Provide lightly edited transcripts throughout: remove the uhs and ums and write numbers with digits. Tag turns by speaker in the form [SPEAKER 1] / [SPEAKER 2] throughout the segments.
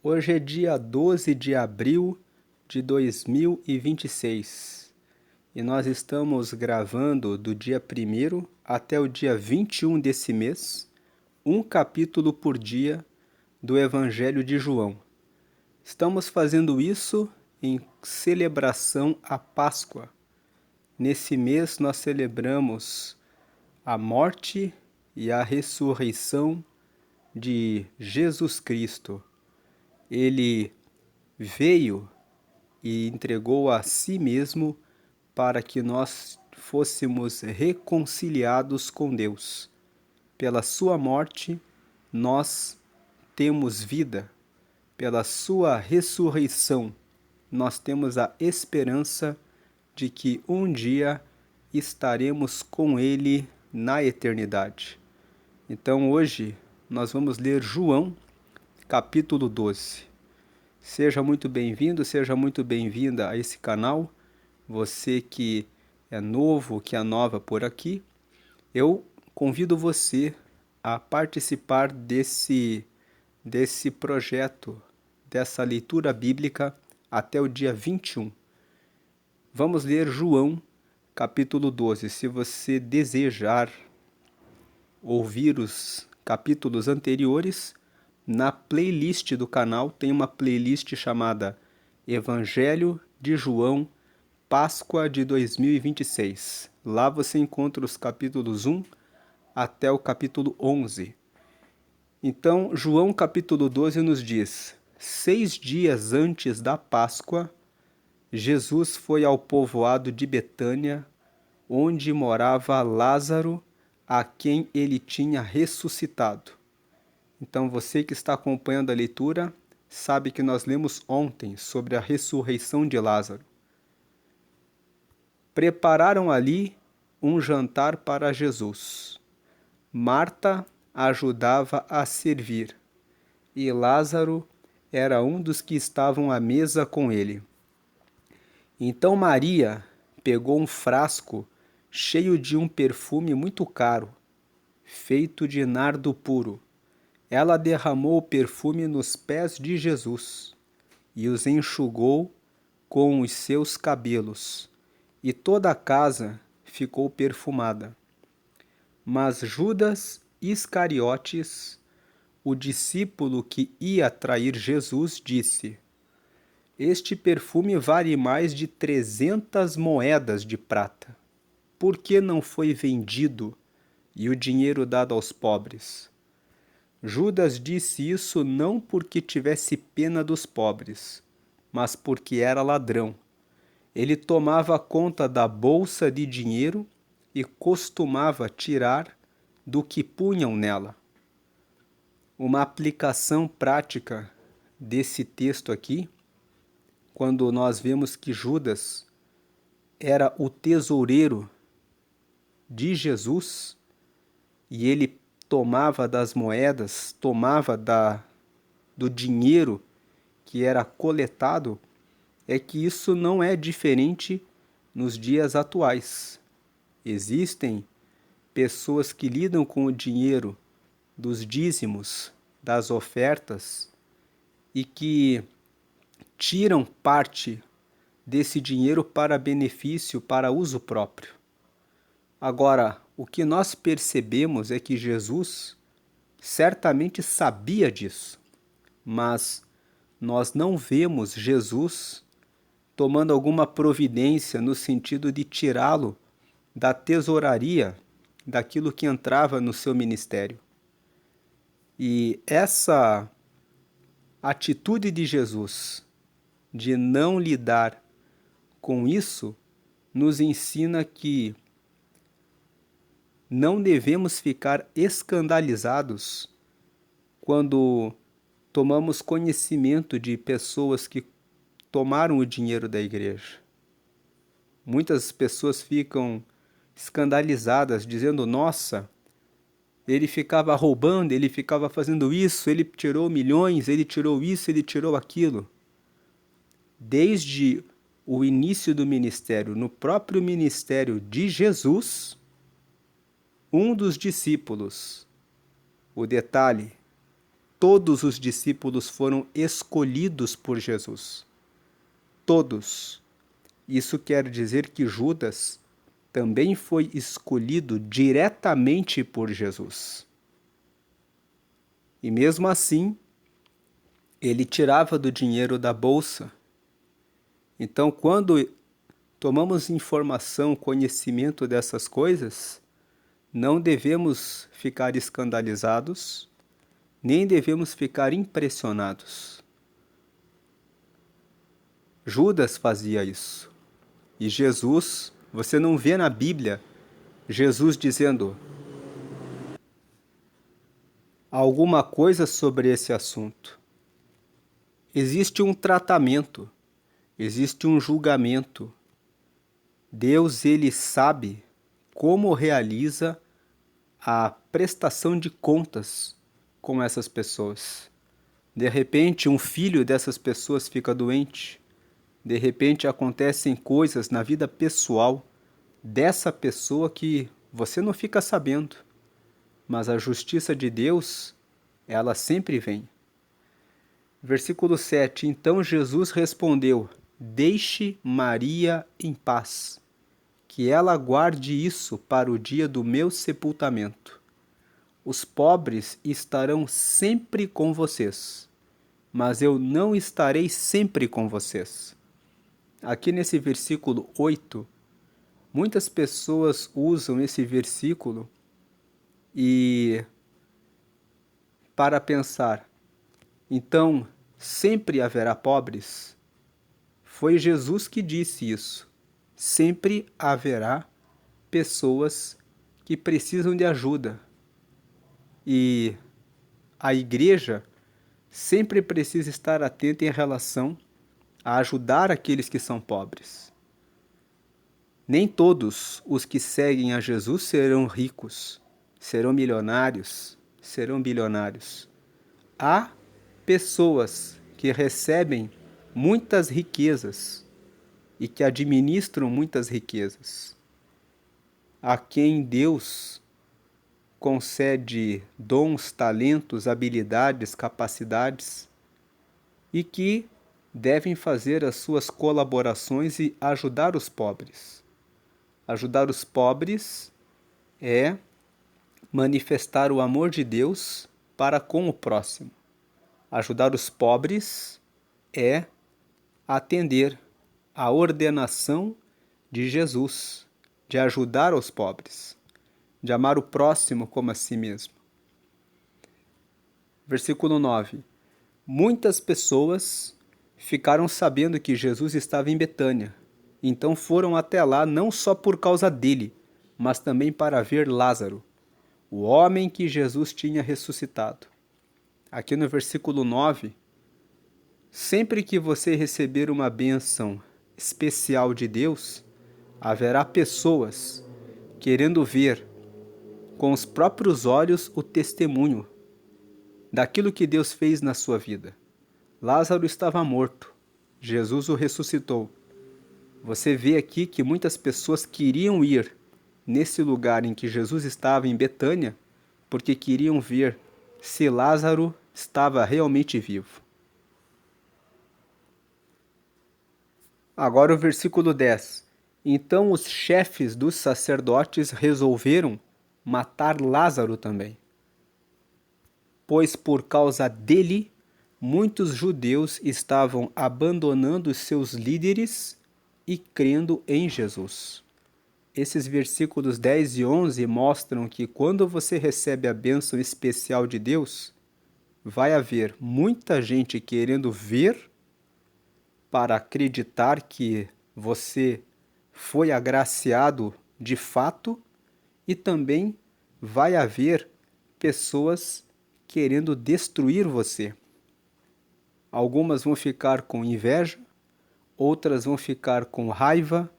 [SPEAKER 1] Hoje é dia 12 de abril de 2026 e nós estamos gravando do dia 1º até o dia 21 desse mês, um capítulo por dia do Evangelho de João. Estamos fazendo isso em celebração à Páscoa. Nesse mês nós celebramos a morte e a ressurreição de Jesus Cristo. Ele veio e entregou a si mesmo para que nós fôssemos reconciliados com Deus. Pela sua morte, nós temos vida. Pela sua ressurreição, nós temos a esperança de que um dia estaremos com Ele na eternidade. Então hoje nós vamos ler João, capítulo 12. Seja muito bem-vindo, seja muito bem-vinda a esse canal. Você que é novo, que é nova por aqui, eu convido você a participar desse projeto, dessa leitura bíblica até o dia 21. Vamos ler João, capítulo 12. Se você desejar ouvir os capítulos anteriores, na playlist do canal tem uma playlist chamada Evangelho de João, Páscoa de 2026. Lá você encontra os capítulos 1 até o capítulo 11. Então, João capítulo 12 nos diz: 6 dias antes da Páscoa, Jesus foi ao povoado de Betânia, onde morava Lázaro, a quem ele tinha ressuscitado. Então, você que está acompanhando a leitura, sabe que nós lemos ontem sobre a ressurreição de Lázaro. Prepararam ali um jantar para Jesus. Marta ajudava a servir, e Lázaro era um dos que estavam à mesa com ele. Então Maria pegou um frasco cheio de um perfume muito caro, feito de nardo puro. Ela derramou o perfume nos pés de Jesus e os enxugou com os seus cabelos, e toda a casa ficou perfumada. Mas Judas Iscariotes, o discípulo que ia trair Jesus, disse: Este perfume vale mais de 300 moedas de prata. Por que não foi vendido e o dinheiro dado aos pobres? Judas disse isso não porque tivesse pena dos pobres, mas porque era ladrão. Ele tomava conta da bolsa de dinheiro e costumava tirar do que punham nela. Uma aplicação prática desse texto aqui, quando nós vemos que Judas era o tesoureiro de Jesus e ele tomava das moedas, tomava do dinheiro que era coletado, é que isso não é diferente nos dias atuais. Existem pessoas que lidam com o dinheiro dos dízimos, das ofertas, e que tiram parte desse dinheiro para benefício, para uso próprio. Agora, o que nós percebemos é que Jesus certamente sabia disso, mas nós não vemos Jesus tomando alguma providência no sentido de tirá-lo da tesouraria daquilo que entrava no seu ministério. E essa atitude de Jesus de não lidar com isso nos ensina que não devemos ficar escandalizados quando tomamos conhecimento de pessoas que tomaram o dinheiro da igreja. Muitas pessoas ficam escandalizadas, dizendo: nossa, ele ficava roubando, ele ficava fazendo isso, ele tirou milhões, ele tirou isso, ele tirou aquilo. Desde o início do ministério, no próprio ministério de Jesus, um dos discípulos, o detalhe, todos os discípulos foram escolhidos por Jesus. Todos. Isso quer dizer que Judas também foi escolhido diretamente por Jesus. E mesmo assim, ele tirava do dinheiro da bolsa. Então, quando tomamos informação, conhecimento dessas coisas, não devemos ficar escandalizados, nem devemos ficar impressionados. Judas fazia isso. E Jesus, você não vê na Bíblia Jesus dizendo alguma coisa sobre esse assunto. Existe um tratamento, existe um julgamento. Deus, ele sabe como realiza a prestação de contas com essas pessoas. De repente, um filho dessas pessoas fica doente. De repente, acontecem coisas na vida pessoal dessa pessoa que você não fica sabendo. Mas a justiça de Deus, ela sempre vem. Versículo 7. Então Jesus respondeu: Deixe Maria em paz, que ela guarde isso para o dia do meu sepultamento. Os pobres estarão sempre com vocês, mas eu não estarei sempre com vocês. Aqui nesse versículo 8, muitas pessoas usam esse versículo para pensar, então sempre haverá pobres? Foi Jesus que disse isso. Sempre haverá pessoas que precisam de ajuda. E a igreja sempre precisa estar atenta em relação a ajudar aqueles que são pobres. Nem todos os que seguem a Jesus serão ricos, serão milionários, serão bilionários. Há pessoas que recebem muitas riquezas e que administram muitas riquezas. A quem Deus concede dons, talentos, habilidades, capacidades e que devem fazer as suas colaborações e ajudar os pobres. Ajudar os pobres é manifestar o amor de Deus para com o próximo. Ajudar os pobres é atender à ordenação de Jesus, de ajudar os pobres, de amar o próximo como a si mesmo. Versículo 9. Muitas pessoas ficaram sabendo que Jesus estava em Betânia, então foram até lá não só por causa dele, mas também para ver Lázaro, o homem que Jesus tinha ressuscitado. Aqui no versículo 9, sempre que você receber uma bênção especial de Deus, haverá pessoas querendo ver com os próprios olhos o testemunho daquilo que Deus fez na sua vida. Lázaro estava morto, Jesus o ressuscitou. Você vê aqui que muitas pessoas queriam ir nesse lugar em que Jesus estava, em Betânia, porque queriam ver se Lázaro estava realmente vivo. Agora o versículo 10. Então os chefes dos sacerdotes resolveram matar Lázaro também, pois por causa dele muitos judeus estavam abandonando seus líderes e crendo em Jesus. Esses versículos 10 e 11 mostram que quando você recebe a bênção especial de Deus, vai haver muita gente querendo ver para acreditar que você foi agraciado de fato, e também vai haver pessoas querendo destruir você. Algumas vão ficar com inveja, outras vão ficar com raiva,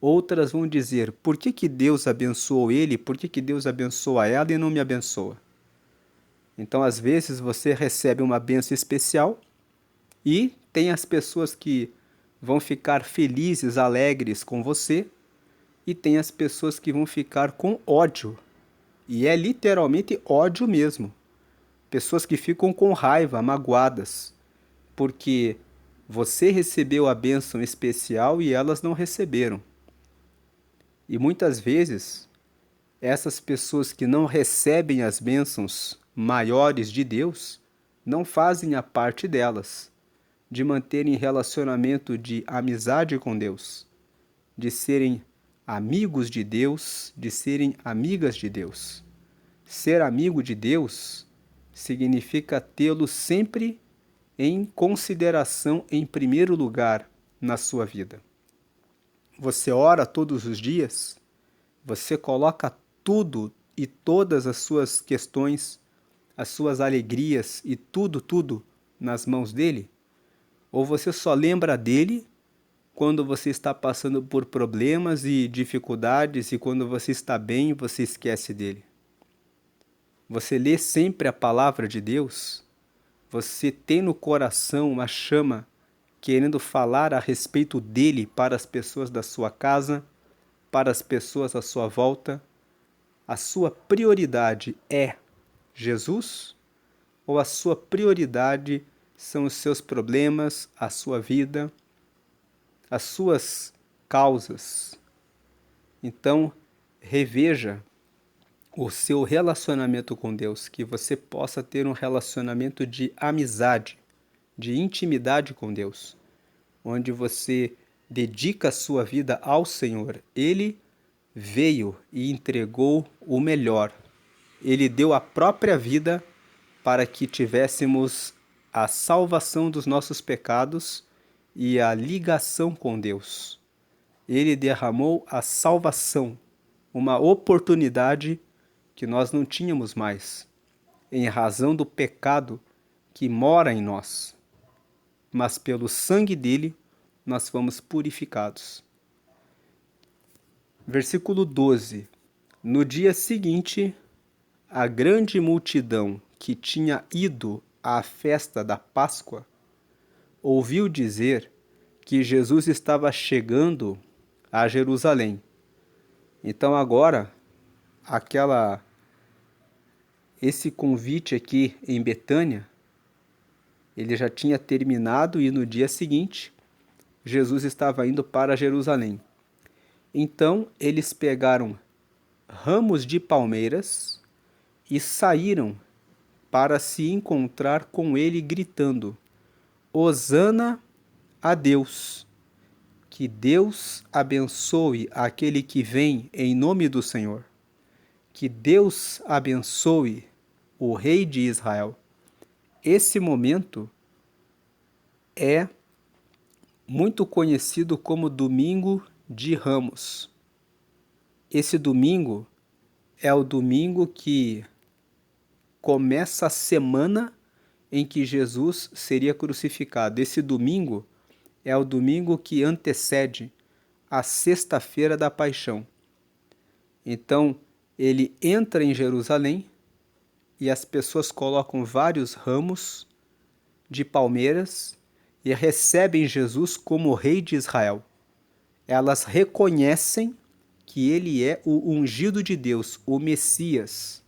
[SPEAKER 1] outras vão dizer, por que Deus abençoou ele, por que Deus abençoa ela e não me abençoa? Então, às vezes, você recebe uma bênção especial e tem as pessoas que vão ficar felizes, alegres com você, e tem as pessoas que vão ficar com ódio. E é literalmente ódio mesmo. pessoas que ficam com raiva, magoadas, porque você recebeu a bênção especial e elas não receberam. E muitas vezes, essas pessoas que não recebem as bênçãos maiores de Deus, não fazem a parte delas, de manterem relacionamento de amizade com Deus, de serem amigos de Deus, de serem amigas de Deus. Ser amigo de Deus significa tê-lo sempre em consideração em primeiro lugar na sua vida. Você ora todos os dias? Você coloca tudo e todas as suas questões, as suas alegrias e tudo nas mãos dele? Ou você só lembra dele quando você está passando por problemas e dificuldades e quando você está bem, você esquece dele? Você lê sempre a palavra de Deus? Você tem no coração uma chama querendo falar a respeito dele para as pessoas da sua casa, para as pessoas à sua volta? A sua prioridade é Jesus? Ou a sua prioridade são os seus problemas, a sua vida, as suas causas? Então, reveja o seu relacionamento com Deus, que você possa ter um relacionamento de amizade, de intimidade com Deus, onde você dedica a sua vida ao Senhor. Ele veio e entregou o melhor. Ele deu a própria vida para que tivéssemos a salvação dos nossos pecados e a ligação com Deus. Ele derramou a salvação, uma oportunidade que nós não tínhamos mais, em razão do pecado que mora em nós. Mas pelo sangue dele, nós fomos purificados. Versículo 12. No dia seguinte, a grande multidão que tinha ido à festa da Páscoa ouviu dizer que Jesus estava chegando a Jerusalém. Então agora, esse convite aqui em Betânia, ele já tinha terminado e no dia seguinte, Jesus estava indo para Jerusalém. Então eles pegaram ramos de palmeiras e saíram para se encontrar com ele gritando: Hosana a Deus! Que Deus abençoe aquele que vem em nome do Senhor. Que Deus abençoe o Rei de Israel. Esse momento é muito conhecido como Domingo de Ramos. Esse domingo é o domingo que começa a semana em que Jesus seria crucificado. Esse domingo é o domingo que antecede a sexta-feira da paixão. Então, ele entra em Jerusalém e as pessoas colocam vários ramos de palmeiras e recebem Jesus como Rei de Israel. Elas reconhecem que ele é o ungido de Deus, o Messias,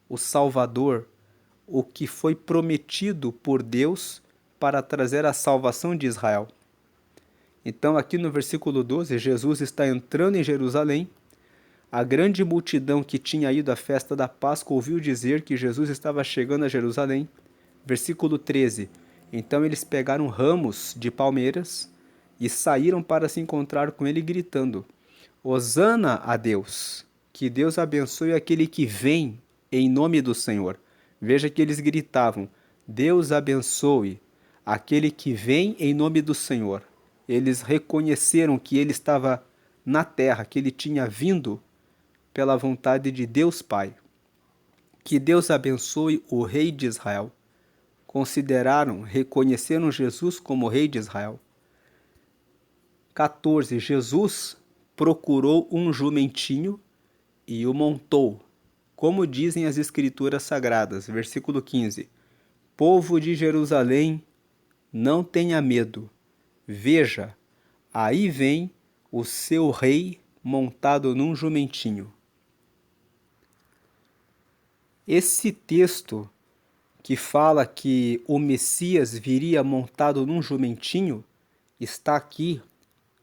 [SPEAKER 1] o Salvador, o que foi prometido por Deus para trazer a salvação de Israel. Então, aqui no versículo 12, Jesus está entrando em Jerusalém. A grande multidão que tinha ido à festa da Páscoa ouviu dizer que Jesus estava chegando a Jerusalém. Versículo 13. Então eles pegaram ramos de palmeiras e saíram para se encontrar com ele gritando: Hosana a Deus! Que Deus abençoe aquele que vem em nome do Senhor. Veja que eles gritavam: Deus abençoe aquele que vem em nome do Senhor. Eles reconheceram que ele estava na terra, que ele tinha vindo pela vontade de Deus Pai. Que Deus abençoe o Rei de Israel. Reconheceram Jesus como Rei de Israel. 14. Jesus procurou um jumentinho e o montou, como dizem as Escrituras Sagradas. Versículo 15. Povo de Jerusalém, não tenha medo. Veja, aí vem o seu rei montado num jumentinho. Esse texto que fala que o Messias viria montado num jumentinho, está aqui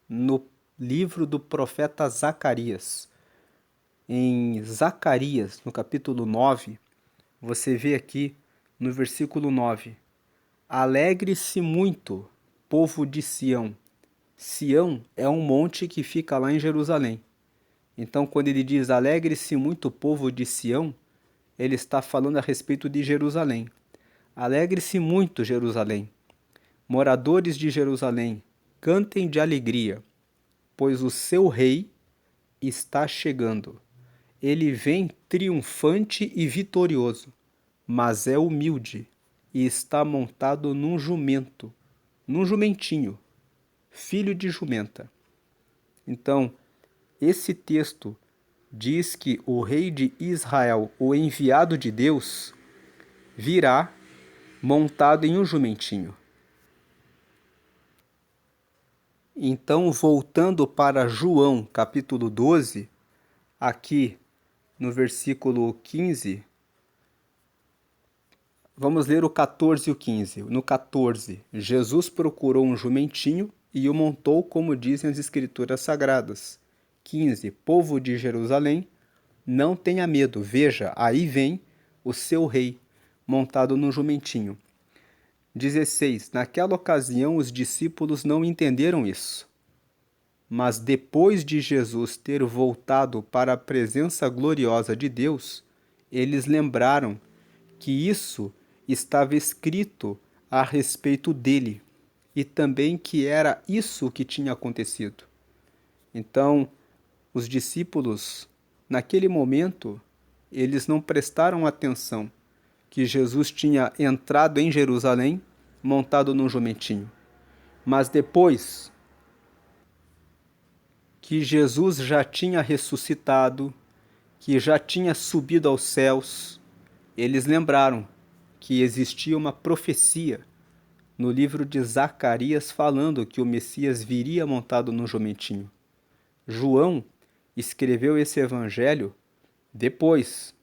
[SPEAKER 1] no livro do profeta Zacarias. Em Zacarias, no capítulo 9, você vê aqui no versículo 9: Alegre-se muito, povo de Sião. Sião é um monte que fica lá em Jerusalém. Então, quando ele diz alegre-se muito, povo de Sião, ele está falando a respeito de Jerusalém. Alegre-se muito, Jerusalém. Moradores de Jerusalém, cantem de alegria, pois o seu rei está chegando. Ele vem triunfante e vitorioso, mas é humilde e está montado num jumento, num jumentinho, filho de jumenta. Então, esse texto diz que o rei de Israel, o enviado de Deus, virá montado em um jumentinho. Então, voltando para João, capítulo 12, aqui no versículo 15, vamos ler o 14 e o 15. No 14, Jesus procurou um jumentinho e o montou, como dizem as Escrituras Sagradas. 15, povo de Jerusalém, não tenha medo, veja, aí vem o seu rei, montado no jumentinho. 16, naquela ocasião os discípulos não entenderam isso. Mas depois de Jesus ter voltado para a presença gloriosa de Deus, eles lembraram que isso estava escrito a respeito dele e também que era isso que tinha acontecido. Então, os discípulos, naquele momento, eles não prestaram atenção que Jesus tinha entrado em Jerusalém montado num jumentinho. Mas depois que Jesus já tinha ressuscitado, que já tinha subido aos céus, eles lembraram que existia uma profecia no livro de Zacarias falando que o Messias viria montado num jumentinho. João escreveu esse evangelho depois,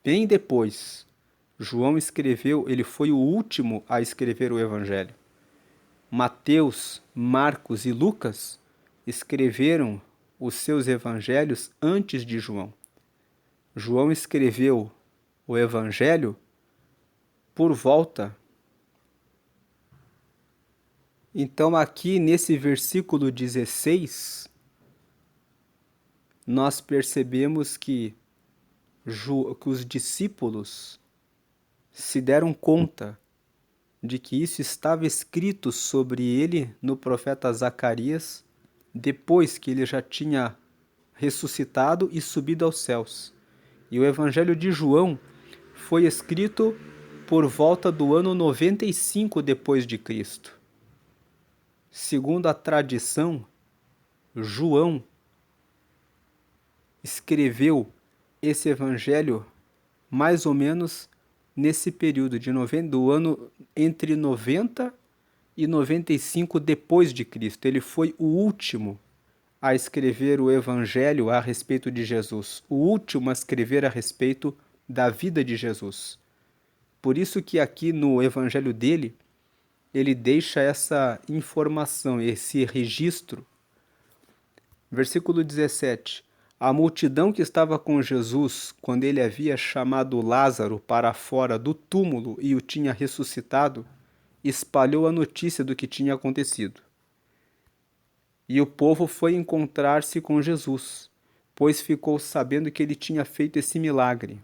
[SPEAKER 1] bem depois. João escreveu, ele foi o último a escrever o evangelho. Mateus, Marcos e Lucas escreveram os seus evangelhos antes de João. João escreveu o evangelho por volta. Então, aqui nesse versículo 16, nós percebemos que os discípulos se deram conta de que isso estava escrito sobre ele no profeta Zacarias, depois que ele já tinha ressuscitado e subido aos céus. E o Evangelho de João foi escrito por volta do ano 95 depois de Cristo. Segundo a tradição, João escreveu esse evangelho mais ou menos nesse período do ano entre 90 e 95 depois de Cristo. Ele foi o último a escrever o evangelho a respeito de Jesus, o último a escrever a respeito da vida de Jesus. Por isso que aqui no evangelho dele, ele deixa essa informação, esse registro. Versículo 17. A multidão que estava com Jesus, quando ele havia chamado Lázaro para fora do túmulo e o tinha ressuscitado, espalhou a notícia do que tinha acontecido. E o povo foi encontrar-se com Jesus, pois ficou sabendo que ele tinha feito esse milagre.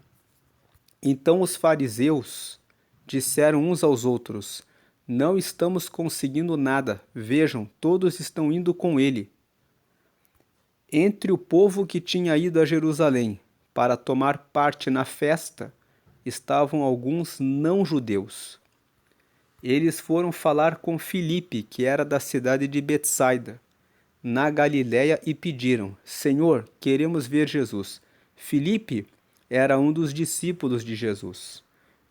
[SPEAKER 1] Então os fariseus disseram uns aos outros: não estamos conseguindo nada, vejam, todos estão indo com ele. Entre o povo que tinha ido a Jerusalém para tomar parte na festa, estavam alguns não-judeus. Eles foram falar com Filipe, que era da cidade de Betsaida, na Galiléia, e pediram: Senhor, queremos ver Jesus. Filipe era um dos discípulos de Jesus.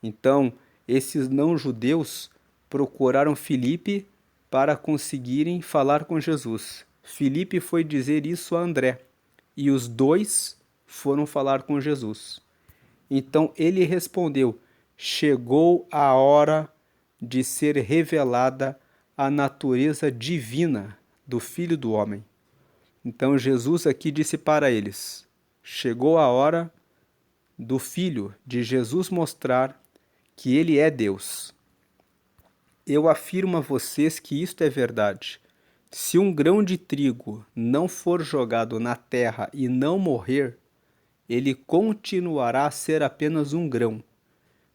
[SPEAKER 1] Então, esses não-judeus procuraram Filipe para conseguirem falar com Jesus. Filipe foi dizer isso a André, e os dois foram falar com Jesus. Então ele respondeu: chegou a hora de ser revelada a natureza divina do Filho do Homem. Então Jesus aqui disse para eles: chegou a hora do Filho de Jesus mostrar que ele é Deus. Eu afirmo a vocês que isto é verdade. Se um grão de trigo não for jogado na terra e não morrer, ele continuará a ser apenas um grão,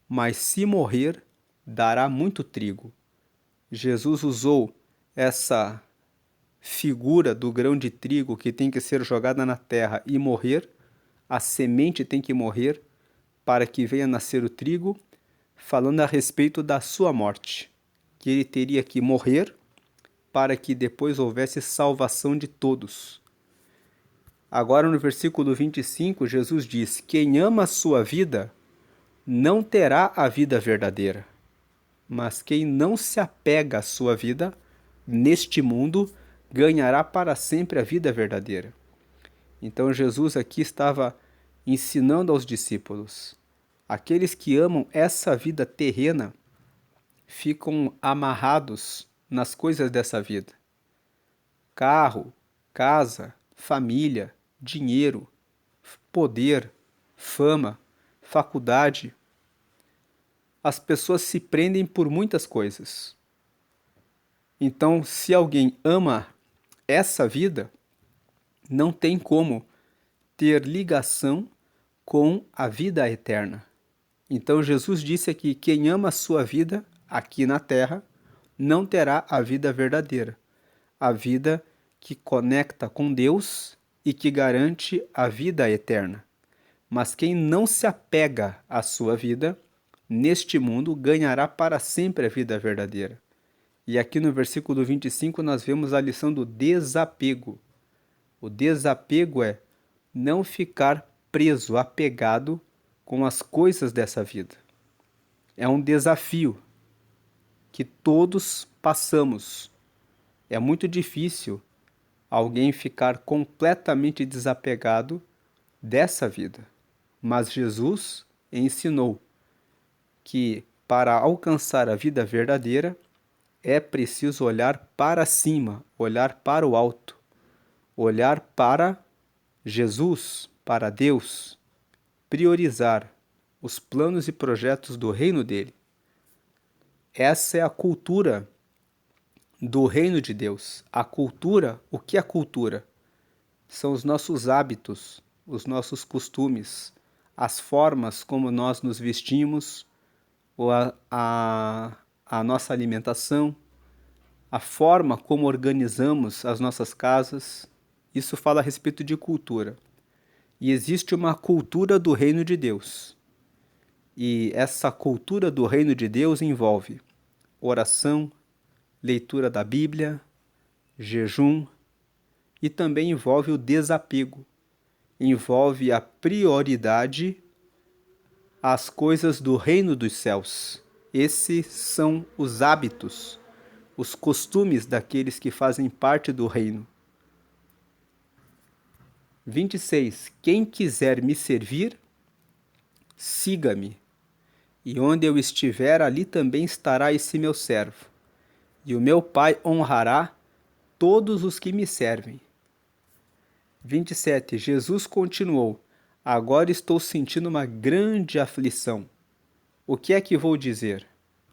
[SPEAKER 1] mas se morrer, dará muito trigo. Jesus usou essa figura do grão de trigo que tem que ser jogada na terra e morrer, a semente tem que morrer para que venha nascer o trigo, falando a respeito da sua morte, que ele teria que morrer para que depois houvesse salvação de todos. Agora no versículo 25, Jesus diz: quem ama a sua vida não terá a vida verdadeira, mas quem não se apega à sua vida neste mundo ganhará para sempre a vida verdadeira. Então Jesus aqui estava ensinando aos discípulos: aqueles que amam essa vida terrena ficam amarrados nas coisas dessa vida. Carro, casa, família, dinheiro, poder, fama, faculdade. As pessoas se prendem por muitas coisas. Então, se alguém ama essa vida, não tem como ter ligação com a vida eterna. Então Jesus disse aqui: quem ama a sua vida aqui na terra não terá a vida verdadeira, a vida que conecta com Deus e que garante a vida eterna. Mas quem não se apega à sua vida neste mundo ganhará para sempre a vida verdadeira. E aqui no versículo 25 nós vemos a lição do desapego. O desapego é não ficar preso, apegado com as coisas dessa vida. É um desafio que todos passamos. É muito difícil alguém ficar completamente desapegado dessa vida. Mas Jesus ensinou que para alcançar a vida verdadeira é preciso olhar para cima, olhar para o alto, olhar para Jesus, para Deus, priorizar os planos e projetos do reino dele. Essa é a cultura do reino de Deus. A cultura, o que é cultura? São os nossos hábitos, os nossos costumes, as formas como nós nos vestimos, ou a nossa alimentação, a forma como organizamos as nossas casas. Isso fala a respeito de cultura. E existe uma cultura do reino de Deus. E essa cultura do reino de Deus envolve oração, leitura da Bíblia, jejum, e também envolve o desapego. Envolve a prioridade às coisas do reino dos céus. Esses são os hábitos, os costumes daqueles que fazem parte do reino. 26. Quem quiser me servir, siga-me. E onde eu estiver, ali também estará esse meu servo. E o meu Pai honrará todos os que me servem. 27. Jesus continuou: agora estou sentindo uma grande aflição. O que é que vou dizer?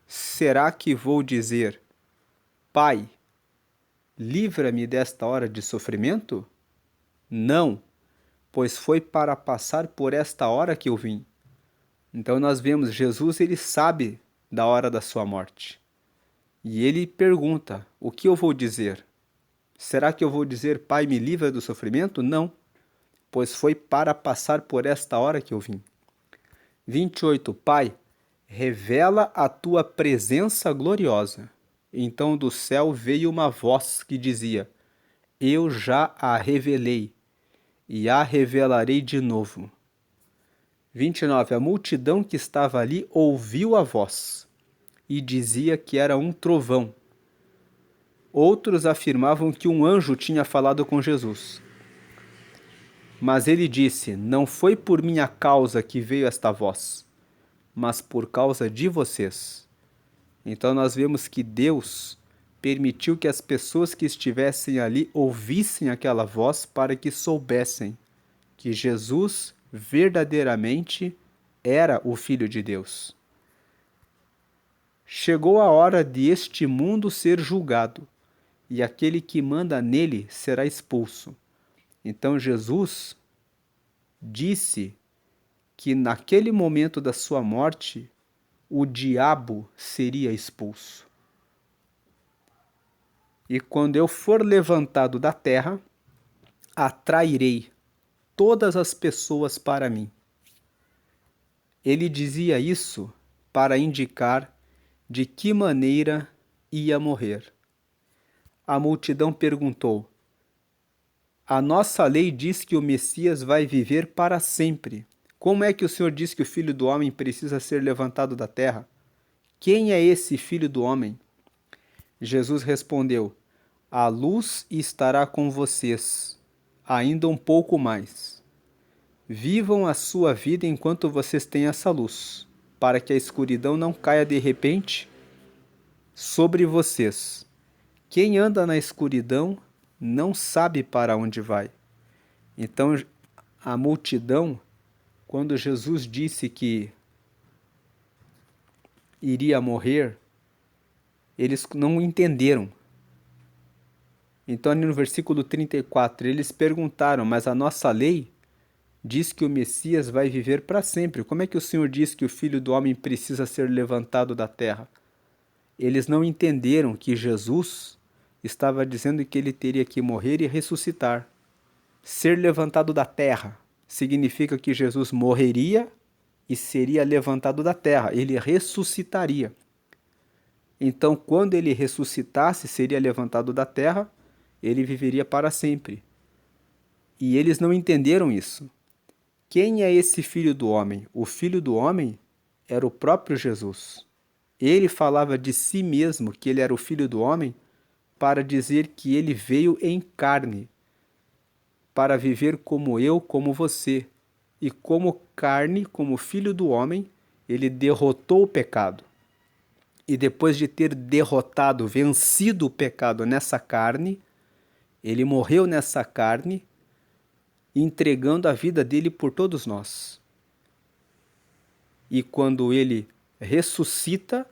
[SPEAKER 1] Será que vou dizer: Pai, livra-me desta hora de sofrimento? Não, pois foi para passar por esta hora que eu vim. Então nós vemos Jesus, ele sabe da hora da sua morte. E ele pergunta: o que eu vou dizer? Será que eu vou dizer: Pai, me livra do sofrimento? Não, pois foi para passar por esta hora que eu vim. 28. Pai, revela a tua presença gloriosa. Então do céu veio uma voz que dizia: eu já a revelei e a revelarei de novo. 29. A multidão que estava ali ouviu a voz e dizia que era um trovão. Outros afirmavam que um anjo tinha falado com Jesus. Mas ele disse: não foi por minha causa que veio esta voz, mas por causa de vocês. Então nós vemos que Deus permitiu que as pessoas que estivessem ali ouvissem aquela voz para que soubessem que Jesus verdadeiramente era o Filho de Deus. Chegou a hora de este mundo ser julgado, e aquele que manda nele será expulso. Então Jesus disse que naquele momento da sua morte, o diabo seria expulso. E quando eu for levantado da terra, atrairei todas as pessoas para mim. Ele dizia isso para indicar de que maneira ia morrer. A multidão perguntou: a nossa lei diz que o Messias vai viver para sempre. Como é que o Senhor diz que o Filho do Homem precisa ser levantado da terra? Quem é esse Filho do Homem? Jesus respondeu: a luz estará com vocês, ainda um pouco mais. Vivam a sua vida enquanto vocês têm essa luz, para que a escuridão não caia de repente sobre vocês. Quem anda na escuridão não sabe para onde vai. Então, a multidão, quando Jesus disse que iria morrer, eles não entenderam. Então, no versículo 34, eles perguntaram: mas a nossa lei diz que o Messias vai viver para sempre. Como é que o Senhor diz que o Filho do Homem precisa ser levantado da terra? Eles não entenderam que Jesus estava dizendo que ele teria que morrer e ressuscitar. Ser levantado da terra significa que Jesus morreria e seria levantado da terra. Ele ressuscitaria. Então, quando ele ressuscitasse, seria levantado da terra, ele viveria para sempre. E eles não entenderam isso. Quem é esse Filho do Homem? O Filho do Homem era o próprio Jesus. Ele falava de si mesmo que ele era o Filho do Homem para dizer que ele veio em carne, para viver como eu, como você. E como carne, como Filho do Homem, ele derrotou o pecado. E depois de ter derrotado, vencido o pecado nessa carne, ele morreu nessa carne, entregando a vida dele por todos nós. E quando ele ressuscita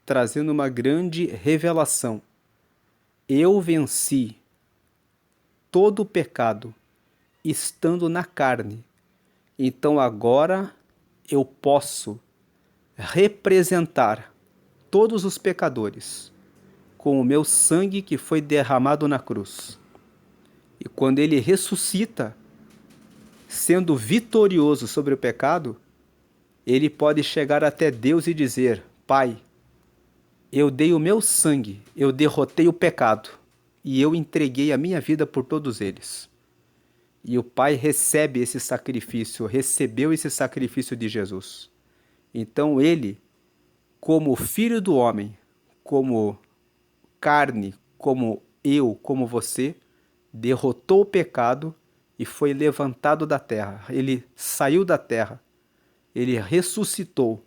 [SPEAKER 1] trazendo uma grande revelação. Eu venci todo o pecado estando na carne. Então agora eu posso representar todos os pecadores com o meu sangue que foi derramado na cruz. E quando ele ressuscita, sendo vitorioso sobre o pecado, ele pode chegar até Deus e dizer: Pai, eu dei o meu sangue, eu derrotei o pecado e eu entreguei a minha vida por todos eles. E o Pai recebe esse sacrifício, recebeu esse sacrifício de Jesus. Então ele, como Filho do Homem, como carne, como eu, como você, derrotou o pecado e foi levantado da terra. Ele saiu da terra, ele ressuscitou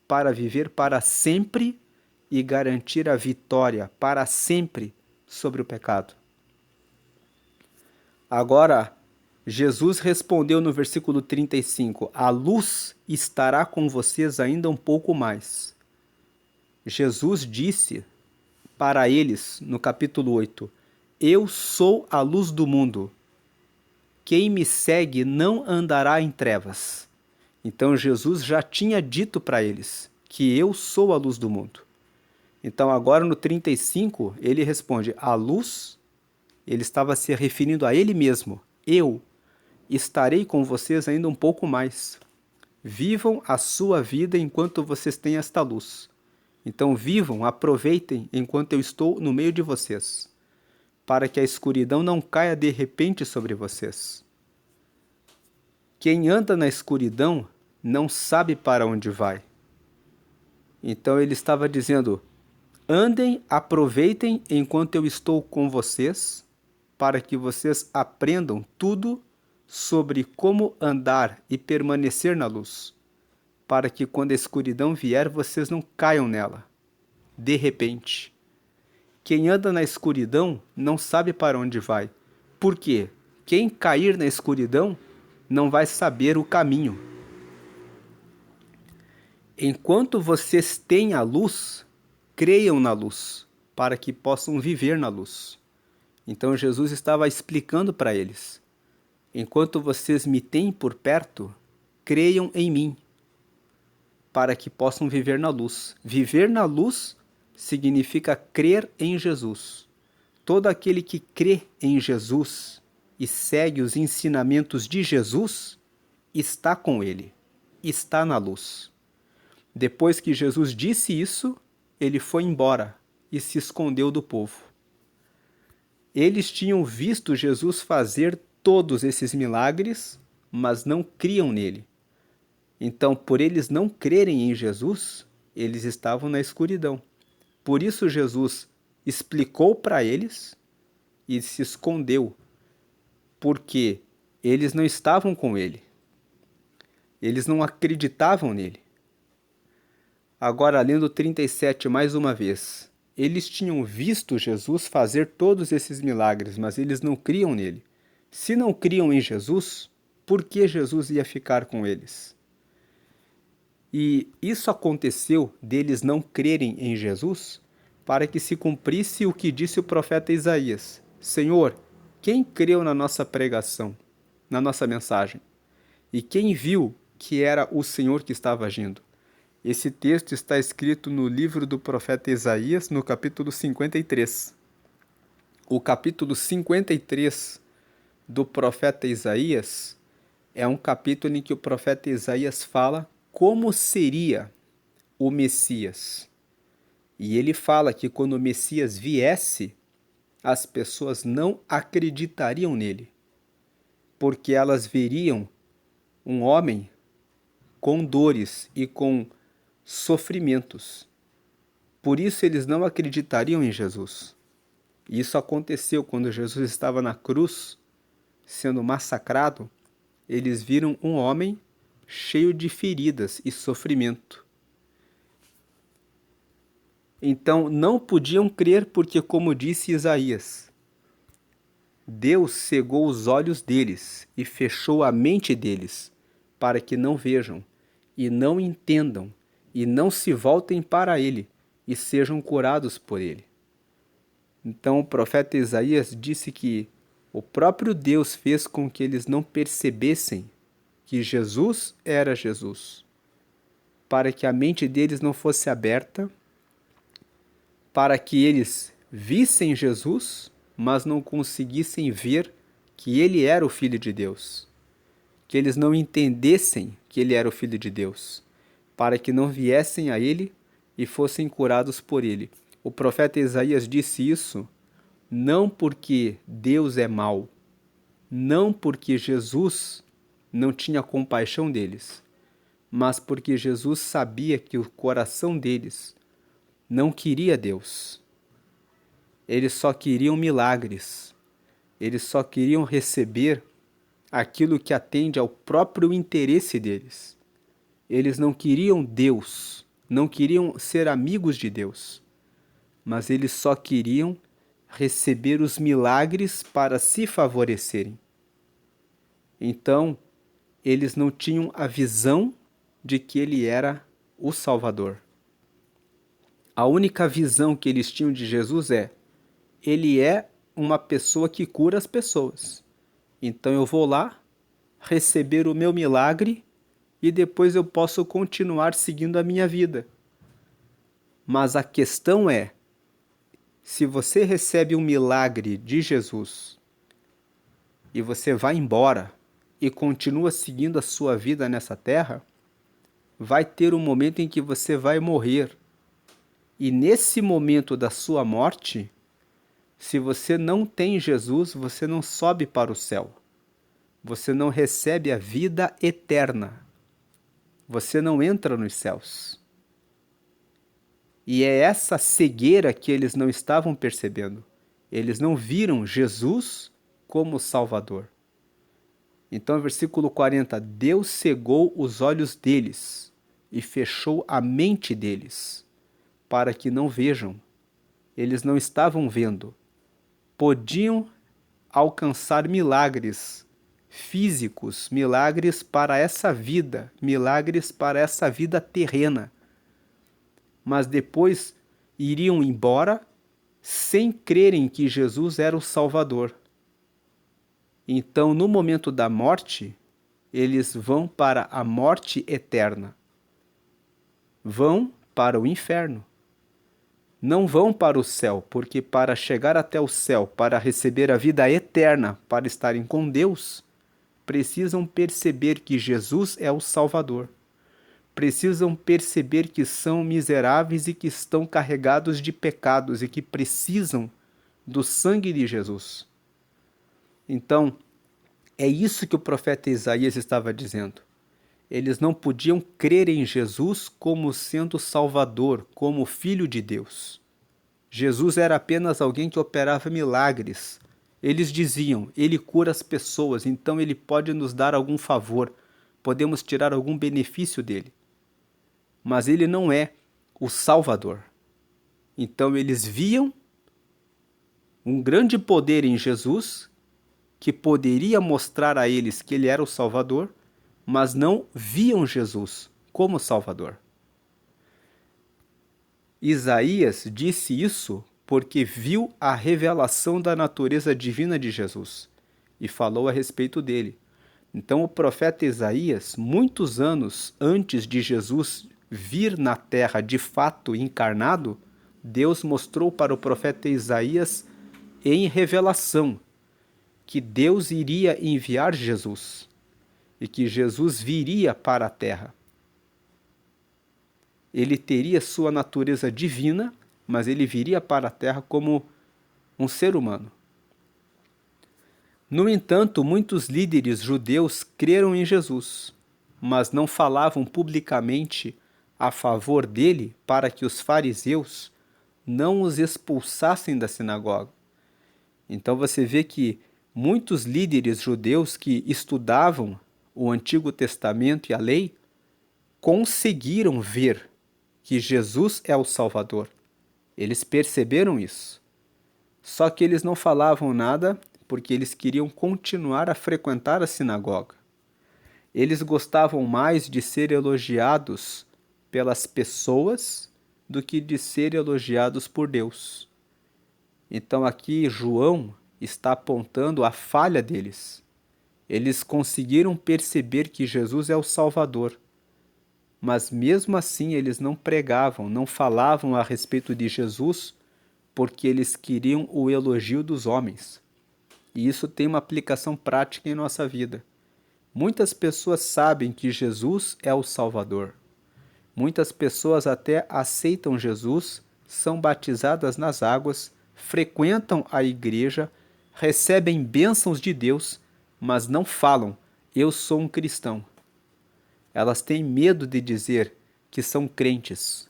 [SPEAKER 1] para viver para sempre e garantir a vitória para sempre sobre o pecado. Agora, Jesus respondeu no versículo 35, a luz estará com vocês ainda um pouco mais. Jesus disse para eles, no capítulo 8, eu sou a luz do mundo. Quem me segue não andará em trevas. Então Jesus já tinha dito para eles que eu sou a luz do mundo. Então agora no 35 ele responde, a luz, ele estava se referindo a ele mesmo. Eu estarei com vocês ainda um pouco mais. Vivam a sua vida enquanto vocês têm esta luz. Então vivam, aproveitem enquanto eu estou no meio de vocês, para que a escuridão não caia de repente sobre vocês. Quem anda na escuridão não sabe para onde vai. Então ele estava dizendo, andem, aproveitem enquanto eu estou com vocês, para que vocês aprendam tudo sobre como andar e permanecer na luz, para que quando a escuridão vier, vocês não caiam nela, de repente. Quem anda na escuridão não sabe para onde vai. Por quê? Quem cair na escuridão não vai saber o caminho. Enquanto vocês têm a luz, creiam na luz, para que possam viver na luz. Então Jesus estava explicando para eles: enquanto vocês me têm por perto, creiam em mim, para que possam viver na luz. Viver na luz significa crer em Jesus. Todo aquele que crê em Jesus e segue os ensinamentos de Jesus está com ele, está na luz. Depois que Jesus disse isso, ele foi embora e se escondeu do povo. Eles tinham visto Jesus fazer todos esses milagres, mas não criam nele. Então, por eles não crerem em Jesus, eles estavam na escuridão. Por isso Jesus explicou para eles e se escondeu, porque eles não estavam com ele. Eles não acreditavam nele. Agora, lendo 37 mais uma vez. Eles tinham visto Jesus fazer todos esses milagres, mas eles não criam nele. Se não criam em Jesus, por que Jesus ia ficar com eles? E isso aconteceu deles não crerem em Jesus para que se cumprisse o que disse o profeta Isaías: Senhor, quem creu na nossa pregação, na nossa mensagem? E quem viu que era o Senhor que estava agindo? Esse texto está escrito no livro do profeta Isaías, no capítulo 53. O capítulo 53 do profeta Isaías é um capítulo em que o profeta Isaías fala como seria o Messias. E ele fala que quando o Messias viesse, as pessoas não acreditariam nele, porque elas veriam um homem com dores e com sofrimentos. Por isso eles não acreditariam em Jesus. Isso aconteceu quando Jesus estava na cruz, sendo massacrado. Eles viram um homem cheio de feridas e sofrimento. Então não podiam crer porque, como disse Isaías, Deus cegou os olhos deles e fechou a mente deles, para que não vejam e não entendam e não se voltem para ele e sejam curados por ele. Então o profeta Isaías disse que o próprio Deus fez com que eles não percebessem que Jesus era Jesus, para que a mente deles não fosse aberta, para que eles vissem Jesus, mas não conseguissem ver que ele era o Filho de Deus, que eles não entendessem que ele era o Filho de Deus, para que não viessem a ele e fossem curados por ele. O profeta Isaías disse isso não porque Deus é mau, não porque Jesus não tinha compaixão deles, mas porque Jesus sabia que o coração deles não queria Deus. Eles só queriam milagres, eles só queriam receber aquilo que atende ao próprio interesse deles. Eles não queriam Deus, não queriam ser amigos de Deus, mas eles só queriam receber os milagres para se favorecerem. Então, eles não tinham a visão de que ele era o Salvador. A única visão que eles tinham de Jesus é: ele é uma pessoa que cura as pessoas. Então eu vou lá receber o meu milagre e depois eu posso continuar seguindo a minha vida. Mas a questão é, se você recebe um milagre de Jesus e você vai embora e continua seguindo a sua vida nessa terra, vai ter um momento em que você vai morrer. E nesse momento da sua morte, se você não tem Jesus, você não sobe para o céu. Você não recebe a vida eterna. Você não entra nos céus. E é essa cegueira que eles não estavam percebendo. Eles não viram Jesus como Salvador. Então, versículo 40, Deus cegou os olhos deles e fechou a mente deles, para que não vejam. Eles não estavam vendo. Podiam alcançar milagres físicos, milagres para essa vida, milagres para essa vida terrena. Mas depois iriam embora sem crerem que Jesus era o Salvador. Então, no momento da morte, eles vão para a morte eterna. Vão para o inferno. Não vão para o céu, porque para chegar até o céu, para receber a vida eterna, para estarem com Deus, precisam perceber que Jesus é o Salvador. Precisam perceber que são miseráveis e que estão carregados de pecados e que precisam do sangue de Jesus. Então, é isso que o profeta Isaías estava dizendo. Eles não podiam crer em Jesus como sendo Salvador, como Filho de Deus. Jesus era apenas alguém que operava milagres. Eles diziam, ele cura as pessoas, então ele pode nos dar algum favor, podemos tirar algum benefício dele. Mas ele não é o Salvador. Então eles viam um grande poder em Jesus, que poderia mostrar a eles que ele era o Salvador, mas não viam Jesus como Salvador. Isaías disse isso porque viu a revelação da natureza divina de Jesus e falou a respeito dele. Então o profeta Isaías, muitos anos antes de Jesus vir na terra de fato encarnado, Deus mostrou para o profeta Isaías em revelação que Deus iria enviar Jesus e que Jesus viria para a terra. Ele teria sua natureza divina, mas ele viria para a terra como um ser humano. No entanto, muitos líderes judeus creram em Jesus, mas não falavam publicamente a favor dele para que os fariseus não os expulsassem da sinagoga. Então você vê que muitos líderes judeus que estudavam o Antigo Testamento e a lei conseguiram ver que Jesus é o Salvador. Eles perceberam isso. Só que eles não falavam nada porque eles queriam continuar a frequentar a sinagoga. Eles gostavam mais de ser elogiados pelas pessoas do que de ser elogiados por Deus. Então aqui João está apontando a falha deles. Eles conseguiram perceber que Jesus é o Salvador, mas mesmo assim eles não pregavam, não falavam a respeito de Jesus, porque eles queriam o elogio dos homens. E isso tem uma aplicação prática em nossa vida. Muitas pessoas sabem que Jesus é o Salvador. Muitas pessoas até aceitam Jesus, são batizadas nas águas, frequentam a igreja, recebem bênçãos de Deus, mas não falam, eu sou um cristão. Elas têm medo de dizer que são crentes.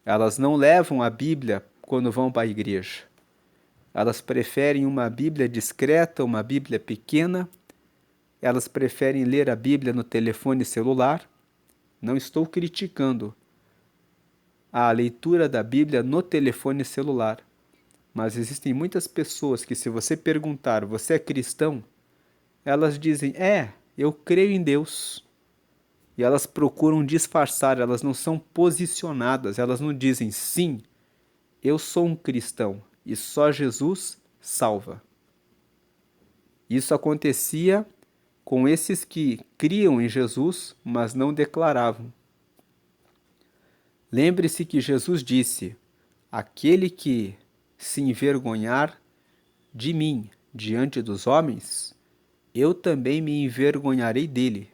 [SPEAKER 1] Elas não levam a Bíblia quando vão para a igreja. Elas preferem uma Bíblia discreta, uma Bíblia pequena. Elas preferem ler a Bíblia no telefone celular. Não estou criticando a leitura da Bíblia no telefone celular. Mas existem muitas pessoas que, se você perguntar, você é cristão? Elas dizem, eu creio em Deus. E elas procuram disfarçar, elas não são posicionadas, elas não dizem, sim, eu sou um cristão e só Jesus salva. Isso acontecia com esses que criam em Jesus, mas não declaravam. Lembre-se que Jesus disse, aquele que se envergonhar de mim diante dos homens, eu também me envergonharei dele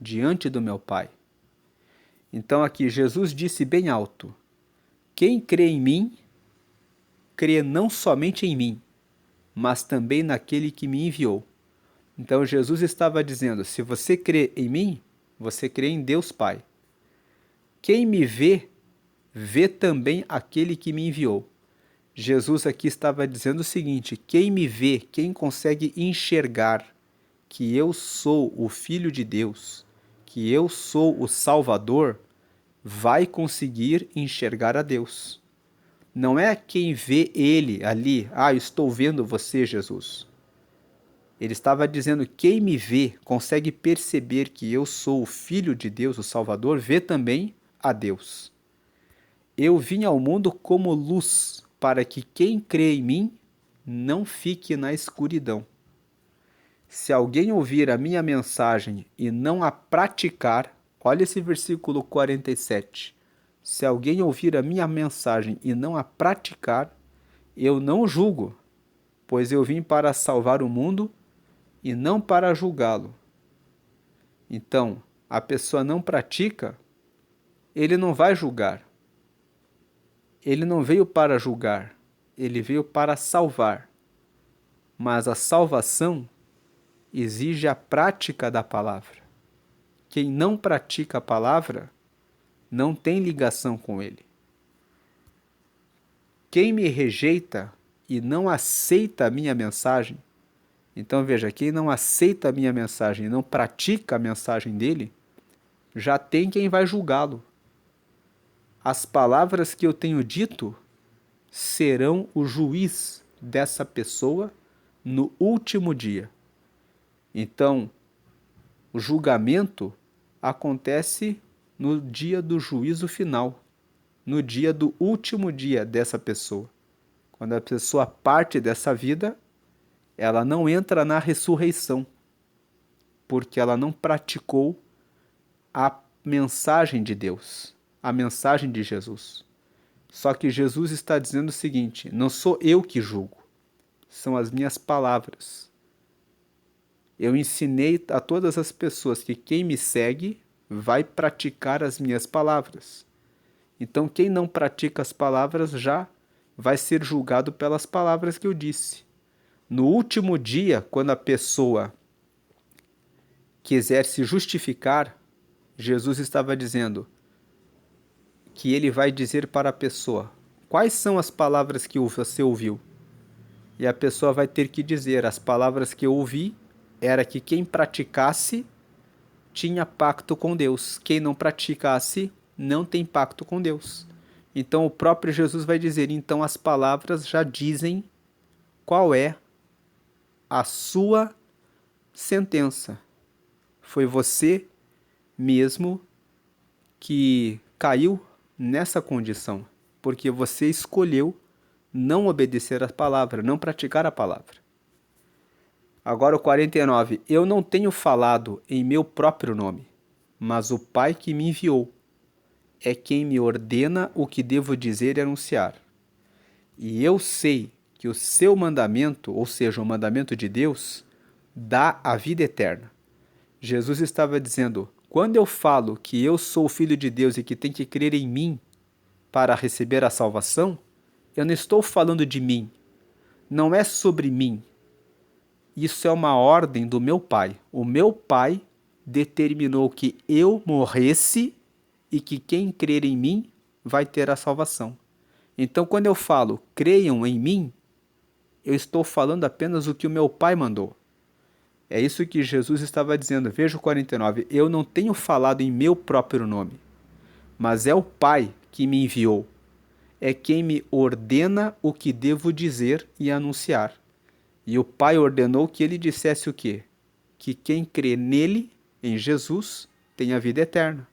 [SPEAKER 1] diante do meu Pai. Então aqui Jesus disse bem alto, quem crê em mim, crê não somente em mim, mas também naquele que me enviou. Então Jesus estava dizendo, se você crê em mim, você crê em Deus Pai. Quem me vê, vê também aquele que me enviou. Jesus aqui estava dizendo o seguinte, quem me vê, quem consegue enxergar, que eu sou o Filho de Deus, que eu sou o Salvador, vai conseguir enxergar a Deus. Não é quem vê ele ali, estou vendo você, Jesus. Ele estava dizendo, quem me vê, consegue perceber que eu sou o Filho de Deus, o Salvador, vê também a Deus. Eu vim ao mundo como luz, para que quem crê em mim não fique na escuridão. Se alguém ouvir a minha mensagem e não a praticar, olha esse versículo 47. Se alguém ouvir a minha mensagem e não a praticar, eu não julgo, pois eu vim para salvar o mundo e não para julgá-lo. Então, a pessoa não pratica, ele não vai julgar. Ele não veio para julgar, ele veio para salvar. Mas a salvação exige a prática da palavra. Quem não pratica a palavra não tem ligação com ele. Quem me rejeita e não aceita a minha mensagem, então veja, quem não aceita a minha mensagem e não pratica a mensagem dele, já tem quem vai julgá-lo. As palavras que eu tenho dito serão o juiz dessa pessoa no último dia. Então, o julgamento acontece no dia do juízo final, no dia do último dia dessa pessoa. Quando a pessoa parte dessa vida, ela não entra na ressurreição, porque ela não praticou a mensagem de Deus, a mensagem de Jesus. Só que Jesus está dizendo o seguinte, não sou eu que julgo, são as minhas palavras. Eu ensinei a todas as pessoas que quem me segue vai praticar as minhas palavras. Então quem não pratica as palavras já vai ser julgado pelas palavras que eu disse. No último dia, quando a pessoa quiser se justificar, Jesus estava dizendo que ele vai dizer para a pessoa, quais são as palavras que você ouviu? E a pessoa vai ter que dizer, as palavras que eu ouvi era que quem praticasse tinha pacto com Deus. Quem não praticasse não tem pacto com Deus. Então o próprio Jesus vai dizer, então as palavras já dizem qual é a sua sentença. Foi você mesmo que caiu nessa condição, porque você escolheu não obedecer a palavra, não praticar a palavra. Agora o 49. Eu não tenho falado em meu próprio nome, mas o Pai que me enviou é quem me ordena o que devo dizer e anunciar. E eu sei que o seu mandamento, ou seja, o mandamento de Deus, dá a vida eterna. Jesus estava dizendo, quando eu falo que eu sou o Filho de Deus e que tem que crer em mim para receber a salvação, eu não estou falando de mim, não é sobre mim. Isso é uma ordem do meu Pai. O meu Pai determinou que eu morresse e que quem crer em mim vai ter a salvação. Então, quando eu falo, creiam em mim, eu estou falando apenas o que o meu Pai mandou. É isso que Jesus estava dizendo. Veja o 49. Eu não tenho falado em meu próprio nome, mas é o Pai que me enviou. É quem me ordena o que devo dizer e anunciar. E o Pai ordenou que ele dissesse o quê? Que quem crê nele, em Jesus, tem a vida eterna.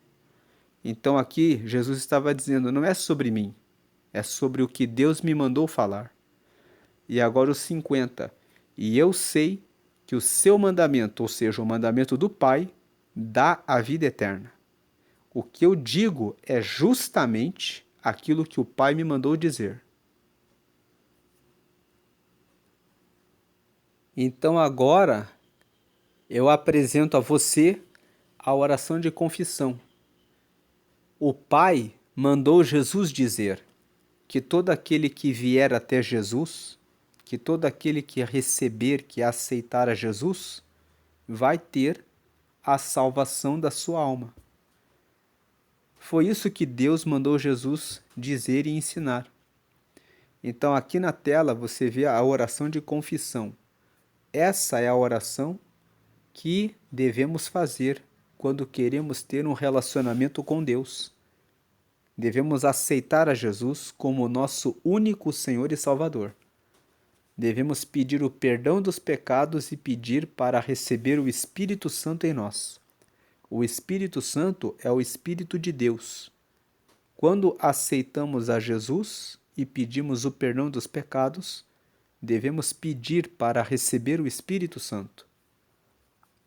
[SPEAKER 1] Então aqui Jesus estava dizendo, não é sobre mim, é sobre o que Deus me mandou falar. E agora os 50. E eu sei que o seu mandamento, ou seja, o mandamento do Pai, dá a vida eterna. O que eu digo é justamente aquilo que o Pai me mandou dizer. Então agora eu apresento a você a oração de confissão. O Pai mandou Jesus dizer que todo aquele que vier até Jesus, que todo aquele que receber, que aceitar a Jesus, vai ter a salvação da sua alma. Foi isso que Deus mandou Jesus dizer e ensinar. Então aqui na tela você vê a oração de confissão. Essa é a oração que devemos fazer quando queremos ter um relacionamento com Deus. Devemos aceitar a Jesus como nosso único Senhor e Salvador. Devemos pedir o perdão dos pecados e pedir para receber o Espírito Santo em nós. O Espírito Santo é o Espírito de Deus. Quando aceitamos a Jesus e pedimos o perdão dos pecados, devemos pedir para receber o Espírito Santo.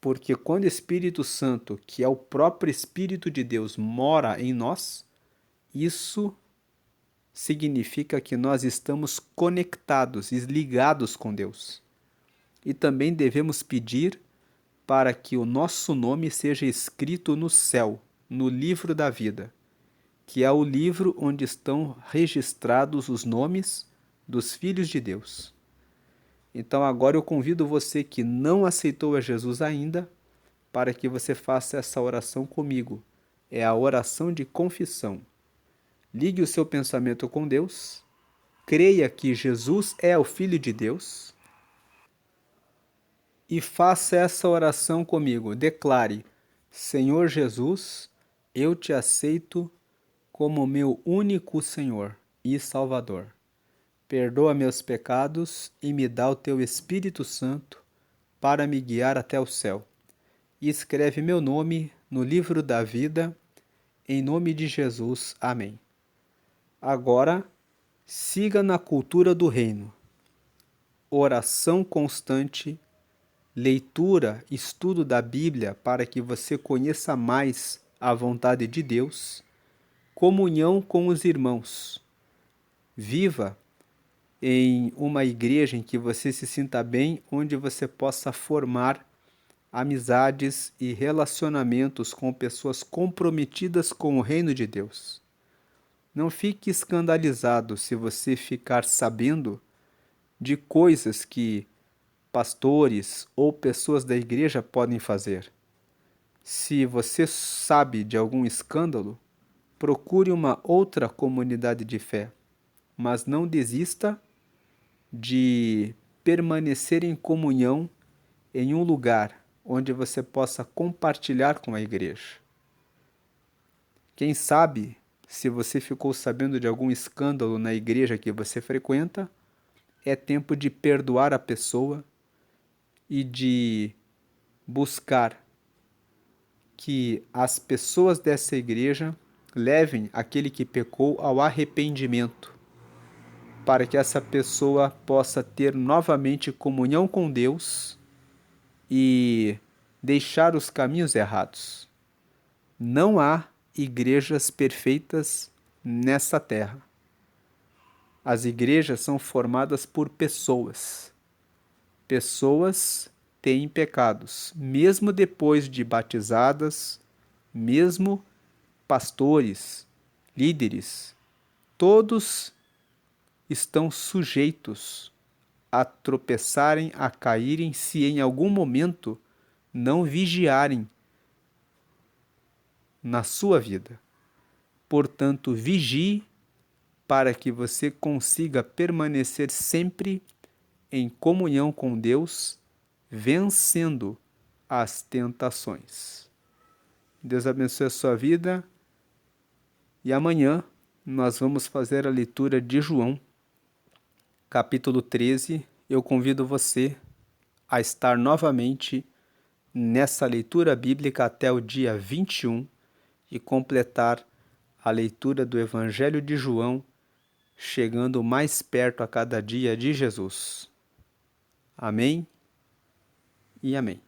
[SPEAKER 1] Porque quando o Espírito Santo, que é o próprio Espírito de Deus, mora em nós, isso significa que nós estamos conectados e ligados com Deus. E também devemos pedir para que o nosso nome seja escrito no céu, no livro da vida, que é o livro onde estão registrados os nomes dos filhos de Deus. Então agora eu convido você que não aceitou a Jesus ainda, para que você faça essa oração comigo. É a oração de confissão. Ligue o seu pensamento com Deus, creia que Jesus é o Filho de Deus e faça essa oração comigo. Declare: Senhor Jesus, eu te aceito como meu único Senhor e Salvador. Perdoa meus pecados e me dá o teu Espírito Santo para me guiar até o céu. E escreve meu nome no livro da vida, em nome de Jesus. Amém. Agora, siga na cultura do reino. Oração constante, leitura, estudo da Bíblia para que você conheça mais a vontade de Deus, comunhão com os irmãos. Viva em uma igreja em que você se sinta bem, onde você possa formar amizades e relacionamentos com pessoas comprometidas com o reino de Deus. Não fique escandalizado se você ficar sabendo de coisas que pastores ou pessoas da igreja podem fazer. Se você sabe de algum escândalo, procure uma outra comunidade de fé, mas não desista de permanecer em comunhão em um lugar onde você possa compartilhar com a igreja. Quem sabe, se você ficou sabendo de algum escândalo na igreja que você frequenta, é tempo de perdoar a pessoa e de buscar que as pessoas dessa igreja levem aquele que pecou ao arrependimento, para que essa pessoa possa ter novamente comunhão com Deus e deixar os caminhos errados. Não há igrejas perfeitas nessa terra. As igrejas são formadas por pessoas. Pessoas têm pecados, mesmo depois de batizadas, mesmo pastores, líderes, todos estão sujeitos a tropeçarem, a caírem, se em algum momento não vigiarem na sua vida. Portanto, vigie para que você consiga permanecer sempre em comunhão com Deus, vencendo as tentações. Deus abençoe a sua vida e amanhã nós vamos fazer a leitura de João, capítulo 13. Eu convido você a estar novamente nessa leitura bíblica até o dia 21 e completar a leitura do Evangelho de João, chegando mais perto a cada dia de Jesus. Amém e amém.